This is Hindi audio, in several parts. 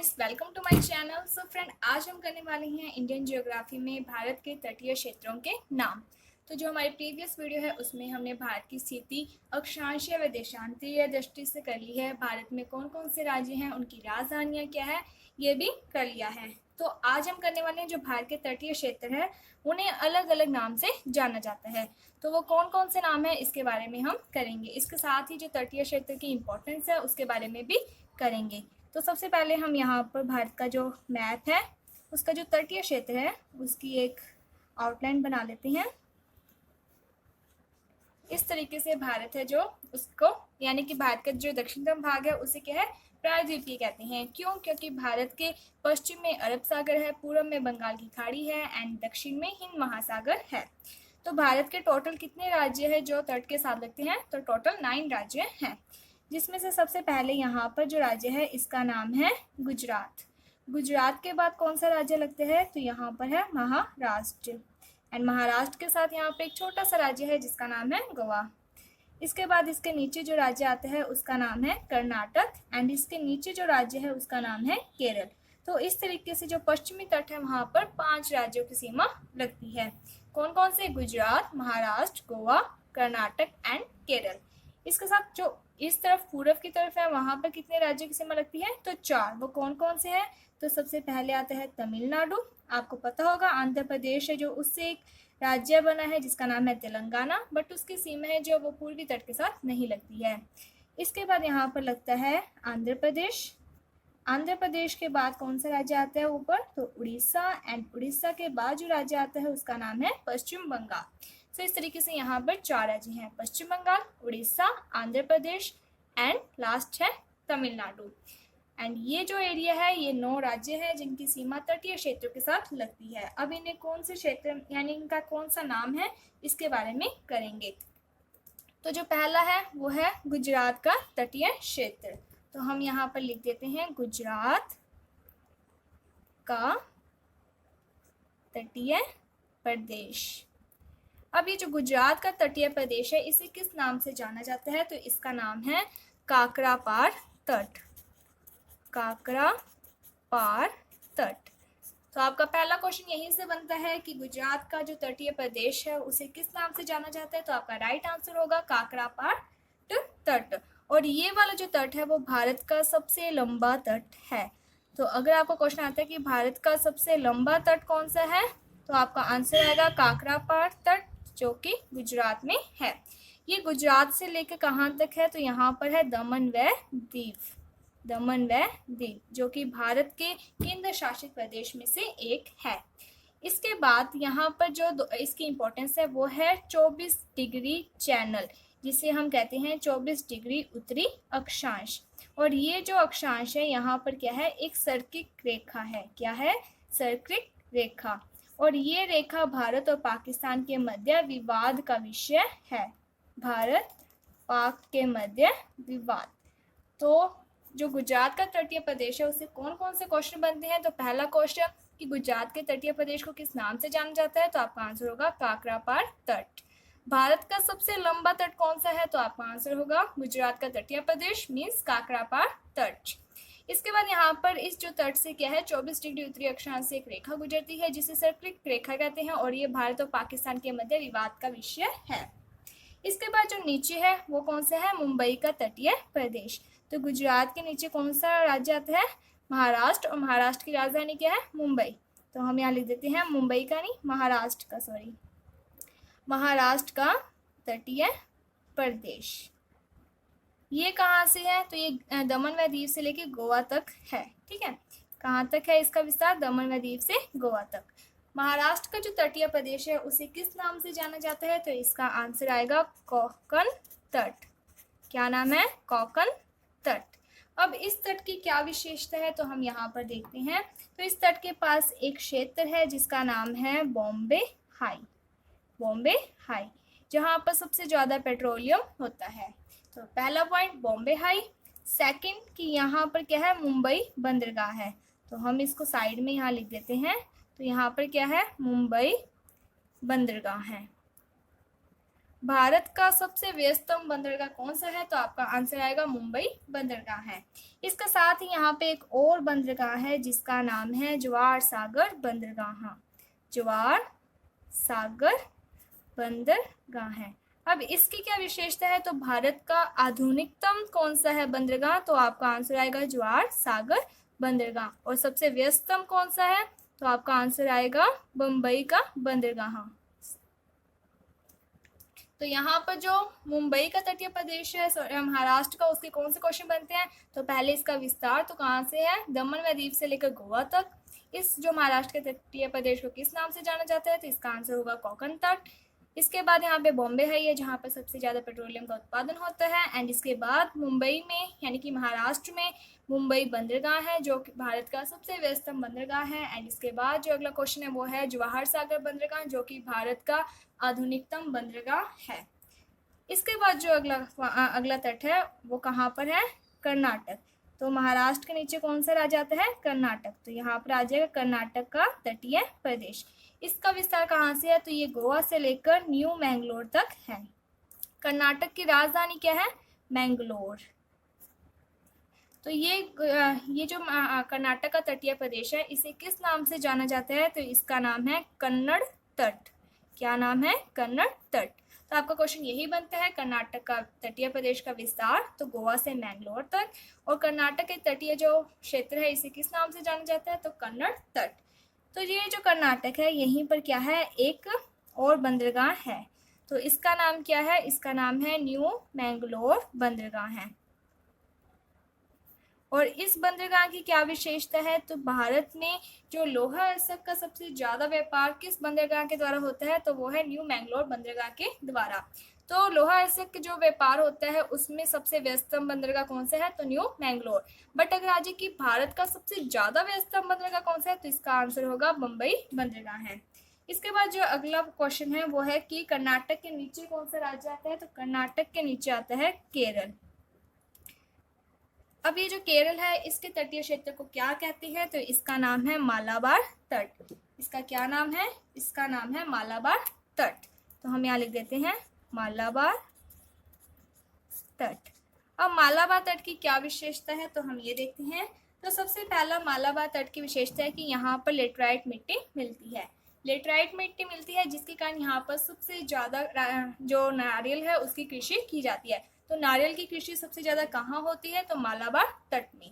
Guys, welcome to my channel. So friend, आज हम करने वाले हैं इंडियन ज्योग्राफी में भारत के तटीय क्षेत्रों के नाम। तो जो हमारी प्रीवियस वीडियो है उसमें हमने भारत की स्थिति अक्षांशीय व देशांतरीय दृष्टि से कर ली है। भारत में कौन कौन से राज्य हैं, उनकी राजधानियाँ क्या है, ये भी कर लिया है। तो आज हम करने वाले हैं जो भारत के तटीय क्षेत्र है उन्हें अलग अलग नाम से जाना जाता है। तो वो कौन कौन से नाम है इसके बारे में हम करेंगे। इसके साथ ही जो तटीय क्षेत्र की इम्पोर्टेंस है उसके बारे में भी करेंगे। तो सबसे पहले हम यहाँ पर भारत का जो मैप है उसका जो तटीय क्षेत्र है उसकी एक आउटलाइन बना लेते हैं। इस तरीके से भारत है जो उसको, यानी कि भारत का जो दक्षिणतम भाग है उसे क्या है, प्रायद्वीपीय कहते हैं। क्यों? क्योंकि भारत के पश्चिम में अरब सागर है, पूर्व में बंगाल की खाड़ी है एंड दक्षिण में हिंद महासागर है। तो भारत के टोटल कितने राज्य है जो तट के साथ लगते हैं? तो टोटल 9 राज्य हैं, जिसमें से सबसे पहले यहाँ पर जो राज्य है इसका नाम है गुजरात। गुजरात के बाद कौन सा राज्य लगते हैं? तो यहाँ पर है महाराष्ट्र। एंड महाराष्ट्र के साथ यहाँ पे एक छोटा सा राज्य है जिसका नाम है गोवा। इसके बाद इसके नीचे जो राज्य आता है उसका नाम है कर्नाटक एंड इसके नीचे जो राज्य है उसका नाम है केरल। तो इस तरीके से जो पश्चिमी तट है वहाँ पर 5 राज्यों की सीमा लगती है। कौन कौन से? गुजरात, महाराष्ट्र, गोवा, कर्नाटक एंड केरल। इसके साथ जो इस तरफ पूर्व की तरफ है वहाँ पर कितने राज्यों की सीमा लगती है? तो 4। वो कौन कौन से हैं? तो सबसे पहले आता है तमिलनाडु। आपको पता होगा आंध्र प्रदेश है जो उससे एक राज्य बना है जिसका नाम है तेलंगाना, बट उसकी सीमा है जो वो पूर्वी तट के साथ नहीं लगती है। इसके बाद यहाँ पर लगता है आंध्र प्रदेश। आंध्र प्रदेश के बाद कौन सा राज्य आता है ऊपर? तो उड़ीसा। एंड उड़ीसा के बाद जो राज्य आता है उसका नाम है पश्चिम बंगाल। तो इस तरीके से यहाँ पर 4 राज्य हैं, पश्चिम बंगाल, उड़ीसा, आंध्र प्रदेश एंड लास्ट है तमिलनाडु। एंड ये जो एरिया है ये 9 राज्य है जिनकी सीमा तटीय क्षेत्रों के साथ लगती है। अब इन्हें कौन से क्षेत्र, यानी इनका कौन सा नाम है इसके बारे में करेंगे। तो जो पहला है वो है गुजरात का तटीय क्षेत्र। तो हम यहाँ पर लिख देते हैं गुजरात का तटीय प्रदेश। अब ये जो गुजरात का तटीय प्रदेश है इसे किस नाम से जाना जाता है? तो इसका नाम है काकरापार तट। काकरापार तट। तो आपका पहला क्वेश्चन यहीं से बनता है कि गुजरात का जो तटीय प्रदेश है उसे किस नाम से जाना जाता है? तो आपका राइट आंसर होगा काकरापार तट। और ये वाला जो तट है वो भारत का सबसे लंबा तट है। तो अगर आपको क्वेश्चन आता है कि भारत का सबसे लंबा तट कौन सा है, तो आपका आंसर आएगा काकरापार तट, जो कि गुजरात में है। ये गुजरात से लेकर कहाँ तक है? तो यहाँ पर है दमन व दीव। दमन व दीव जो कि भारत के केंद्र शासित प्रदेश में से एक है। इसके बाद यहाँ पर जो इसकी इम्पोर्टेंस है वो है 24 डिग्री चैनल, जिसे हम कहते हैं 24 डिग्री उत्तरी अक्षांश। और ये जो अक्षांश है यहाँ पर क्या है? एक सर्किक रेखा है। क्या है? सर्किक रेखा। और ये रेखा भारत और पाकिस्तान के मध्य विवाद का विषय है। भारत पाक के मध्य विवाद। तो जो गुजरात का तटीय प्रदेश है उससे कौन कौन से क्वेश्चन बनते हैं? तो पहला क्वेश्चन कि गुजरात के तटीय प्रदेश को किस नाम से जाना जाता है? तो आपका आंसर होगा काकरापार तट। भारत का सबसे लंबा तट कौन सा है? तो आपका आंसर होगा गुजरात का तटीय प्रदेश मीन्स काकरापार तट। इसके बाद यहाँ पर इस जो तट से क्या है 24 डिग्री उत्तरी अक्षांश से एक रेखा गुजरती है जिसे सर्किक रेखा कहते हैं और ये भारत और पाकिस्तान के मध्य विवाद का विषय है। इसके बाद जो नीचे है वो कौन सा है? मुंबई का तटीय प्रदेश। तो गुजरात के नीचे कौन सा राज्य आता है? महाराष्ट्र। और महाराष्ट्र की राजधानी क्या है? मुंबई। तो हम यहाँ लिख देते हैं मुंबई का नहीं, महाराष्ट्र का, सॉरी, महाराष्ट्र का तटीय प्रदेश। ये कहाँ से है? तो ये दमन व दीव से लेके गोवा तक है। ठीक है, कहाँ तक है इसका विस्तार? दमन व दीव से गोवा तक। महाराष्ट्र का जो तटीय प्रदेश है उसे किस नाम से जाना जाता है? तो इसका आंसर आएगा कोंकण तट। क्या नाम है? कोंकण तट। अब इस तट की क्या विशेषता है तो हम यहाँ पर देखते हैं। तो इस तट के पास एक क्षेत्र है जिसका नाम है बॉम्बे हाई। बॉम्बे हाई, जहाँ पर सबसे ज़्यादा पेट्रोलियम होता है। तो पहला पॉइंट बॉम्बे हाई। सेकंड कि यहाँ पर क्या है? मुंबई बंदरगाह है। तो हम इसको साइड में यहाँ लिख देते हैं। तो यहाँ पर क्या है? मुंबई बंदरगाह है। भारत का सबसे व्यस्तम बंदरगाह कौन सा है? तो आपका आंसर आएगा मुंबई बंदरगाह है। इसके साथ ही यहाँ पे एक और बंदरगाह है जिसका नाम है जवाहर सागर बंदरगाह। जवाहर सागर बंदरगाह है। अब इसकी क्या विशेषता है? तो भारत का आधुनिकतम कौन सा है बंदरगाह? तो आपका आंसर आएगा जवाहर सागर बंदरगाह। और सबसे व्यस्तम कौन सा है? तो आपका आंसर आएगा मुंबई का बंदरगाह। तो यहाँ पर जो मुंबई का तटीय प्रदेश है महाराष्ट्र का, उसके कौन से क्वेश्चन बनते हैं? तो पहले इसका विस्तार तो कहाँ से है? दमन व दीव से लेकर गोवा तक। इस जो महाराष्ट्र के तटीय प्रदेश को किस नाम से जाना जाता है? तो इसका आंसर होगा कोंकण तट। इसके बाद यहाँ पे बॉम्बे है, ये जहाँ पर सबसे ज़्यादा पेट्रोलियम का उत्पादन होता है। एंड इसके बाद मुंबई में यानी कि महाराष्ट्र में मुंबई बंदरगाह है जो कि भारत का सबसे व्यस्तम बंदरगाह है। एंड इसके बाद जो अगला क्वेश्चन है वो है जवाहर सागर बंदरगाह जो कि भारत का आधुनिकतम बंदरगाह है। इसके बाद जो अगला तट है वो कहाँ पर है? कर्नाटक। तो महाराष्ट्र के नीचे कौन सा राज्य आता है? कर्नाटक। तो यहाँ पर आ जाएगा कर्नाटक का तटीय प्रदेश। इसका विस्तार कहाँ से है? तो ये गोवा से लेकर न्यू मैंगलोर तक है। कर्नाटक की राजधानी क्या है? मैंगलोर। तो ये जो कर्नाटक का तटीय प्रदेश है इसे किस नाम से जाना जाता है? तो इसका नाम है कन्नड़ तट। क्या नाम है? कन्नड़ तट। तो आपका क्वेश्चन यही बनता है कर्नाटक का तटीय प्रदेश का विस्तार तो गोवा से मैंगलोर तक। और कर्नाटक के तटीय जो क्षेत्र है इसे किस नाम से जाना जाता है? तो कन्नड़ तट। तो ये जो कर्नाटक है यहीं पर क्या है? एक और बंदरगाह है। तो इसका नाम क्या है? इसका नाम है न्यू मैंगलोर बंदरगाह है। और इस बंदरगाह की क्या विशेषता है? तो भारत में जो लोहा इस्पात का सबसे ज़्यादा व्यापार किस बंदरगाह के द्वारा होता है? तो वो है न्यू मैंगलोर बंदरगाह के द्वारा। तो लोहा इस्पात का जो व्यापार होता है उसमें सबसे व्यस्तम बंदरगाह कौन सा है? तो न्यू मैंगलोर। बट अगर आज की भारत का सबसे ज़्यादा व्यस्तम बंदरगाह कौन सा है? तो इसका आंसर होगा मुंबई बंदरगाह है। इसके बाद जो अगला क्वेश्चन है वो है कि कर्नाटक के नीचे कौन सा राज्य आता है? तो कर्नाटक के नीचे आता है केरल। अब ये जो केरल है इसके तटीय क्षेत्र को क्या कहते हैं? तो इसका नाम है मालाबार तट। इसका क्या नाम है? इसका नाम है मालाबार तट। तो हम यहाँ लिख देते हैं मालाबार तट। अब मालाबार तट की क्या विशेषता है? तो हम ये देखते हैं। तो सबसे पहला मालाबार तट की विशेषता है कि यहाँ पर लेटराइट मिट्टी मिलती है। लेटराइट मिट्टी मिलती है जिसके कारण यहाँ पर सबसे ज़्यादा जो नारियल है उसकी कृषि की जाती है। तो नारियल की कृषि सबसे ज़्यादा कहाँ होती है? तो मालाबार तट में।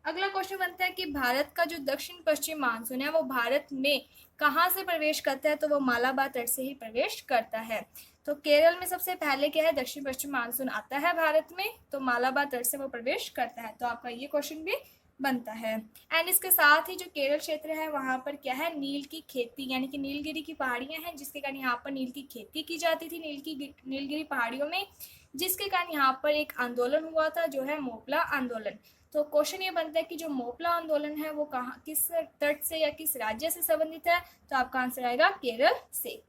अगला क्वेश्चन बनता है कि भारत का जो दक्षिण पश्चिम मानसून है वो भारत में कहाँ से प्रवेश करता है? तो वो मालाबार तट से ही प्रवेश करता है। तो केरल में सबसे पहले क्या है? दक्षिण पश्चिम मानसून आता है भारत में, तो मालाबार तट से वो प्रवेश करता है। तो आपका ये क्वेश्चन भी बनता है। एंड इसके साथ ही जो केरल क्षेत्र है वहाँ पर क्या है? नील की खेती यानी कि नीलगिरी की पहाड़ियाँ हैं जिसके कारण यहाँ पर नील की खेती की जाती थी नीलगिरी पहाड़ियों में, जिसके कारण यहाँ पर एक आंदोलन हुआ था जो है मोपला आंदोलन। तो क्वेश्चन ये बनता है कि जो मोपला आंदोलन है वो कहाँ, किस तट से या किस राज्य से संबंधित है? तो आपका आंसर आएगा केरल से।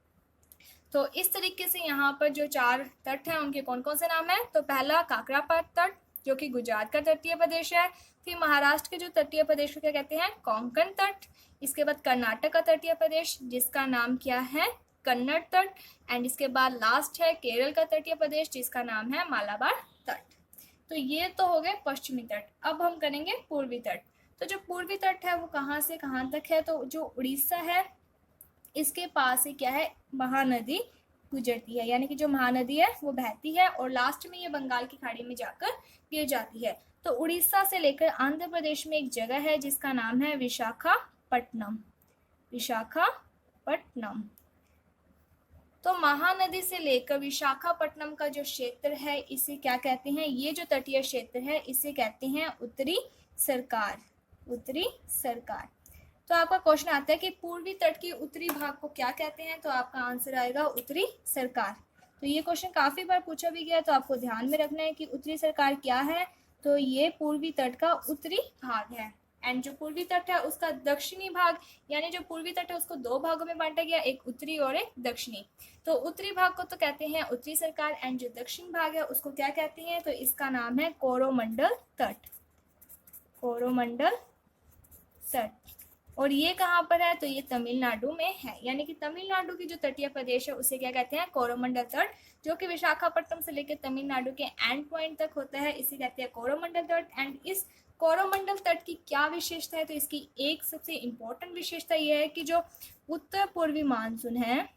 तो इस तरीके से यहाँ पर जो 4 तट हैं उनके कौन कौन से नाम है? तो पहला काकरापार तट जो कि गुजरात का तटीय प्रदेश है। फिर महाराष्ट्र के जो तटीय प्रदेश को क्या कहते हैं? कोंकण तट। इसके बाद कर्नाटक का तटीय प्रदेश जिसका नाम क्या है? कन्नड़ तट। एंड इसके बाद लास्ट है केरल का तटीय प्रदेश जिसका नाम है मालाबार तट। तो ये तो हो गए पश्चिमी तट। अब हम करेंगे पूर्वी तट। तो जो पूर्वी तट है वो कहाँ से कहाँ तक है? तो जो उड़ीसा है इसके पास ही क्या है? महानदी गुजरती है, यानी कि जो महानदी है वो बहती है और लास्ट में ये बंगाल की खाड़ी में जाकर गिर जाती है। तो उड़ीसा से लेकर आंध्र प्रदेश में एक जगह है जिसका नाम है विशाखापट्टनम। विशाखापट्टनम। तो महानदी से लेकर विशाखापट्टनम का जो क्षेत्र है इसे क्या कहते हैं? ये जो तटीय क्षेत्र है इसे कहते हैं उत्तरी सरकार। उत्तरी सरकार। तो आपका क्वेश्चन आता है कि पूर्वी तट के उत्तरी भाग को क्या कहते हैं? तो आपका आंसर आएगा उत्तरी सरकार। तो ये क्वेश्चन काफ़ी बार पूछा भी गया तो आपको ध्यान में रखना है कि उत्तरी सरकार क्या है? तो ये पूर्वी तट का उत्तरी भाग है। एंड जो पूर्वी तट है उसका दक्षिणी भाग यानी जो पूर्वी तट है उसको 2 भागों में बांटा गया, एक उत्तरी और एक दक्षिणी। तो उत्तरी भाग को तो कहते हैं उत्तरी सरकार एंड जो दक्षिण भाग है उसको क्या कहते हैं? तो इसका नाम है कोरोमंडल तट। कोरोमंडल तट। और ये कहाँ पर है, तो ये तमिलनाडु में है। यानी कि तमिलनाडु की जो तटीय प्रदेश है उसे क्या कहते हैं, कोरोमंडल तट, जो कि विशाखापट्टनम से लेकर तमिलनाडु के एंड पॉइंट तक होता है, इसे कहते हैं कोरोमंडल तट। एंड इस कोरोमंडल तट की क्या विशेषता है, तो इसकी एक सबसे इम्पोर्टेंट विशेषता यह है कि जो उत्तर पूर्वी मानसून है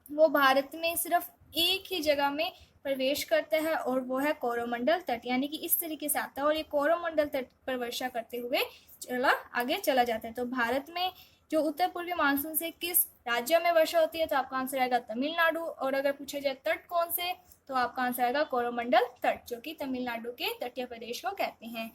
वो भारत में सिर्फ एक ही जगह में प्रवेश करता है, और वो है कोरोमंडल तट। यानी कि इस तरीके से आता है और ये कोरोमंडल तट पर वर्षा करते हुए आगे चला जाता है। तो भारत में जो उत्तर पूर्वी मानसून से किस राज्य में वर्षा होती है, तो आपका आंसर आएगा तमिलनाडु। और अगर पूछा जाए तट कौन से, तो आपका आंसर आएगा कोरोमंडल तट, जो कि तमिलनाडु के तटीय प्रदेश को कहते हैं।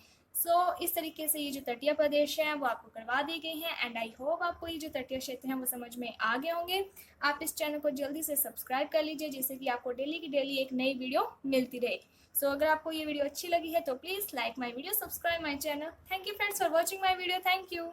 इस तरीके से ये जो तटीय प्रदेश हैं वो आपको करवा दी गई हैं। एंड आई होप आपको ये जो तटीय क्षेत्र हैं वो समझ में आ गए होंगे। आप इस चैनल को जल्दी से सब्सक्राइब कर लीजिए, जिससे कि आपको डेली की डेली एक नई वीडियो मिलती रहे। अगर आपको ये वीडियो अच्छी लगी है तो please like my video, subscribe my channel. Thank you friends for watching my video. Thank you.